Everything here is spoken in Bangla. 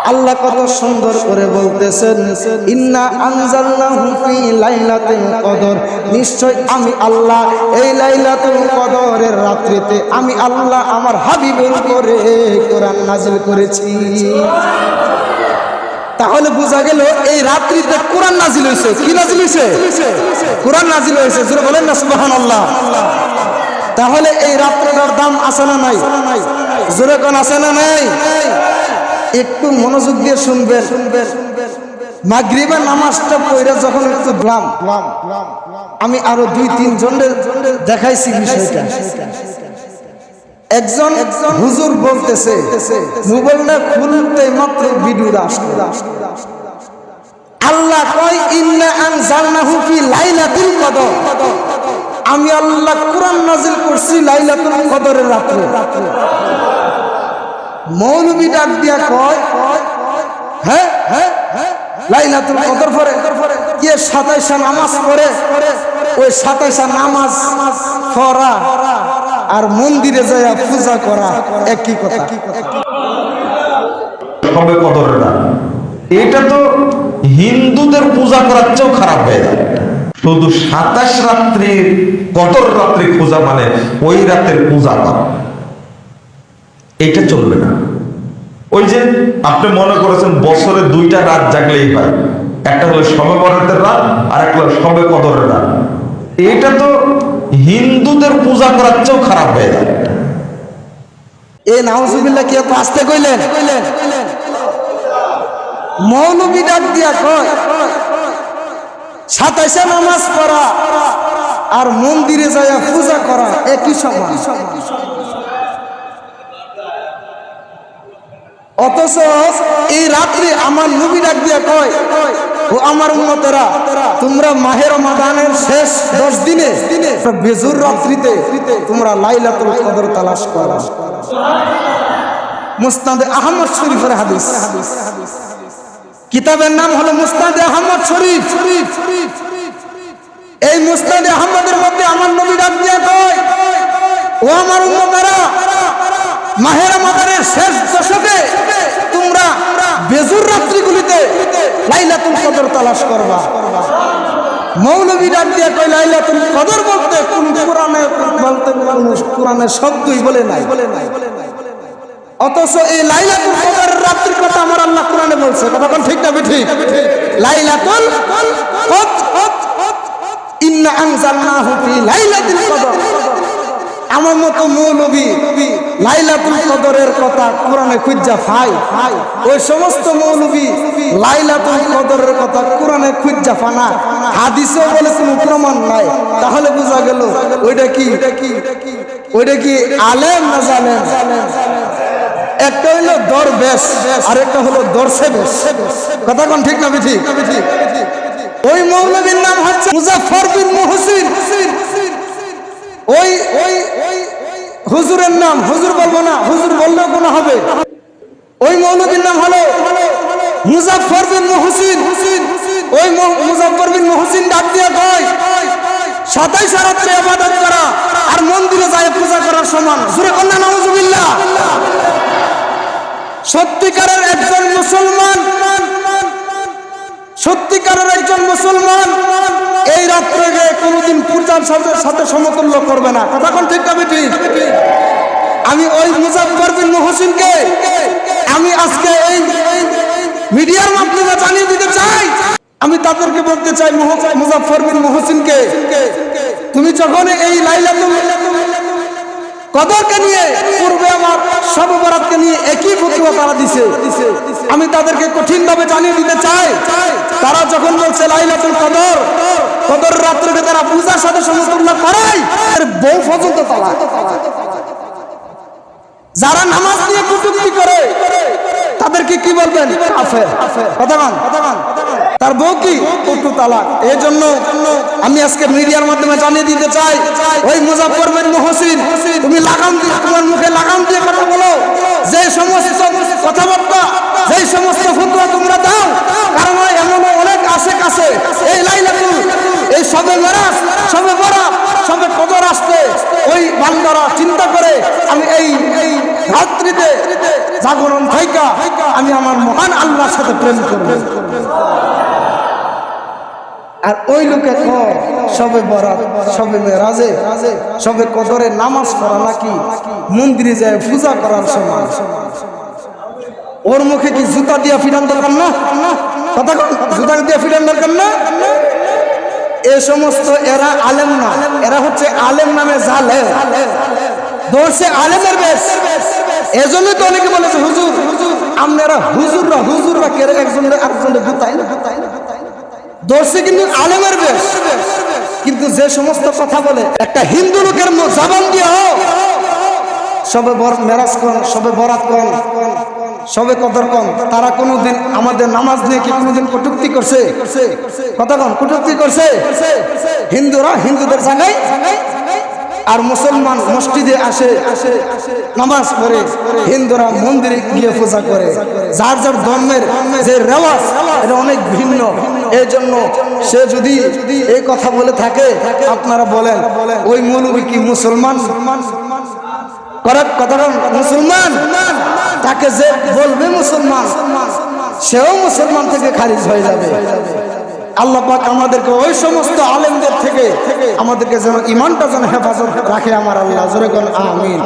আল্লাহ কত সুন্দর করে বলতেছেন, ইন্না আনজালনাহু ফি লাইলাতুল কদর, নিশ্চয় আমি আল্লাহ এই লাইলাতুল কদরের রাত্রিতে আমি আল্লাহ আমার হাবিবের উপরে কোরআন নাযিল করেছি। তাহলে বোঝা গেল এই রাত্রিতে কোরআন নাযিল হয়েছে। কি নাযিল হয়েছে? কোরআন নাযিল হয়েছে। জোরে বলেন না সুবহানাল্লাহ। তাহলে এই রাত্রিটার দাম আছে না নাই? জোরে কোন আছে না নাই? একটু মনোযোগ দিয়ে শুনবেন। মাগরিবের নামাজটা পড়ে যখন একটু বললাম, আমি আরো 2-3 জনের দেখাইছি বিষয়টা। একজন হুজুর বলতেছে, মোবাইলটা খুলতে মাত্র ভিডিওটা আসলো, আল্লাহ কয় ইন্না আনজালনাহু ফি লাইলাতুল কদর, আমি আল্লাহ কোরআন নাযিল করছি লাইলাতুল কদরের রাতে। মৌলবী ডাক দিয়া কয়, হ্যাঁ লাইলাতুল কদর পরে কে 27 নামাজ পড়ে, ওই 27 নামাজ পড়া আর মন্দিরে যায় পূজা করা একই কথা। সবে কদরের রাত, এটা তো হিন্দুদের পূজা করার চেয়েও খারাপ হয়ে যায়। শুধু 27 রাত্রির কদর রাত্রি পূজা মানে ওই রাতের পূজা করা, এটা চলবে না। ওই যে আপনি মনে করেছেন বছরে 2টা রাত জাগলেই হয়, একটা হলো শবে বরাতের রাত আর একটা হলো শবে কদরের রাত, এটা তো হিন্দুদের পূজা করার চেয়েও খারাপ হয়ে যায়। এ নাউজুবিল্লাহ কি এত আসতে কইলেন? মৌলবী ডাক দিয়া কয় 27 নামাজ পড়া আর মন্দিরে যায় পূজা করা একই সমান। অথচ এই রাত্রে আমার নবী ডাক দিয়া কয়, ও আমার উম্মতেরা, তোমরা মাহে রমাদানের শেষ 10 দিনে বেজুর রাত্রিতে তোমরা লাইলাতুল কদর তালাশ করো। মুসনাদে আহমদ শরীফের হাদিস, কিতাবের নাম হলো মুসনাদে আহমদ শরীফ। এই মুসনাদে আহমদের মধ্যে আমার নবী ডাক দিয়া কয়, ও আমার উম্মতেরা, মাহে রমাদানের শেষ দশকে তোমরা বেজুর রাত্রিগুলিতে লাইলাতুল কদর তালাশ করবা। মৌলবী ডাক দিয়া কয় লাইলাতুল কদর বলতে কোন কোরআনে শব্দই বলে নাই। অথচ এই লাইলাতুল কদরের রাত্রির কথা আমার আল্লাহ কোরআনে বলছে। কথা কোন ঠিক না ঠিক? লাইলাতুল কদর, ইন্না আনজালনাহু ফি লাইলাতুল কদর। আমার মতো মৌলবী লাইলাতুল কদরের কথা কোরআনে খুঁজা পায়, ওই সমস্ত মৌলবী লাইলাতুল কদরের কথা কোরআনে খুঁজা পানা, হাদিসেও বলে কোনো প্রমাণ নাই। তাহলে বোঝা গেল ওইটা কি আলেম না জালেম? একটা হইলো দরবেশ আর একটা হলো দরসেবেশ। কথা কোন ঠিক না ঠিক? ওই মৌলবীর নাম হচ্ছে মুজাফফর বিন মুহসিন। ওই হুজুরের নাম, হুজুর বলবো না, হুজুর বললেও কোনো হবে। ওই মৌলবীর নাম হলো মুজাফফর বিন মুহসিন। ওই মুজাফফর বিন মুহসিন ডাক দিয়া কয় 27 রাত্রে ইবাদত করা আর মন্দিরে যায় পূজা করার সমান। জোরে কন্যা নাউজুবিল্লাহ। সত্যিকারের একজন মুসলমান এই রাত্রে কোনদিন পূজার সাথে সমতুল্য করবে না। কথা কোন ঠিক না ঠিক? আমি ওই মুজাফফর বিন মুহসিনকে আমি আজকে এই মিডিয়ার মাধ্যমে জানিয়ে দিতে চাই, আমি তাদেরকে বলতে চাই, মুজাফফর বিন মুহসিনকে, তুমি যখন এই লাইলাতুল কদরকে নিয়ে পূর্বে আমার শবে বরাতকে নিয়ে একই ফতোয়া তারা দিছে, আমি তাদেরকে কঠিনভাবে জানিয়ে দিতে চাই, তারা যখন বলছে লাইলাতুল কদর, কদর রাত্রিকে তারা পূজার সাথে সমতুল্য করায়, বউ পর্যন্ত তালাক। যারা নামাজ নিয়ে কটূক্তি করে তাদেরকে কি বলবেন? কাফের। কথা বল। তার বউ কি? কটু তালাক। এই জন্য আমি আজকে মিডিয়ার মাধ্যমে জানিয়ে দিতে চাই, ওই মুজাফফর বিন মুহসিন, তুমি লাগাম দিয়ে, তোমার মুখে লাগাম দিয়ে কথা বলো। যে সমস্ত কথাবার্তা, যে সমস্ত ফতোয়া তোমরা দাও, কারণ এমন অনেক আশেক আছে এই লাইলাতুল, এই শবে মেরাজ, শবে বরাত, সবে কদর আসতে ওই বান্দারা চিন্তা করে আমি এই রাত্রিতে জাগরণ থাইকা আমি আমার মহান আল্লাহর সাথে প্রেম করব। আর ওই লোকে সবে বরাত, সবে মেরাজে, সবে কদরে নামাজ পড়া নাকি মন্দিরে যায় পূজা করার সময়। ওর মুখে কি জুতা দিয়া ফিরান দরকার না? কথা জুতা দিয়া ফিরান দরকার না? এ সমস্ত এরা আলেম না, এরা হচ্ছে আলেম নামে জালেম, ধরছে আলেমের বেশ। এজন্যই তো অনেকে বলেছে হুজুর আপনারা হুজুররা কেড়ে একজনের আরেকজনের গুতাই না, ধরছে কিন্তু আলেমের বেশ। কিন্তু যে সমস্ত কথা বলে একটা হিন্দু লোকের জবান দিয়ে সবে মেরাজ কর, সবে বরাত কর, সবে কদর কর, তারা কোনোদিন আমাদের নামাজ নিয়ে কি কোনোদিন কটূক্তি করছে? কথা কন, কটূক্তি করছে? হিন্দুরা হিন্দুদের জায়গায় আর মুসলমান মসজিদে আসে নামাজ পড়ে, হিন্দুরা মন্দিরে গিয়ে পূজা করে। যার যার ধর্মের যে রেওয়াজ এটা অনেক ভিন্ন। এই জন্য সে যদি এই কথা বলে থাকে, আপনারা বলেন ওই মৌলবী কি মুসলমান? কথা মুসলমান? তাকে যে বলবে মুসলমান সেও মুসলমান থেকে খারিজ হয়ে যাবে। আল্লাহ পাক আমাদেরকে ওই সমস্ত আলেমদের থেকে আমাদেরকে যেন ইমানটা যেন হেফাজত রাখে আমার আল্লাহ। জোরে কোন আমিন।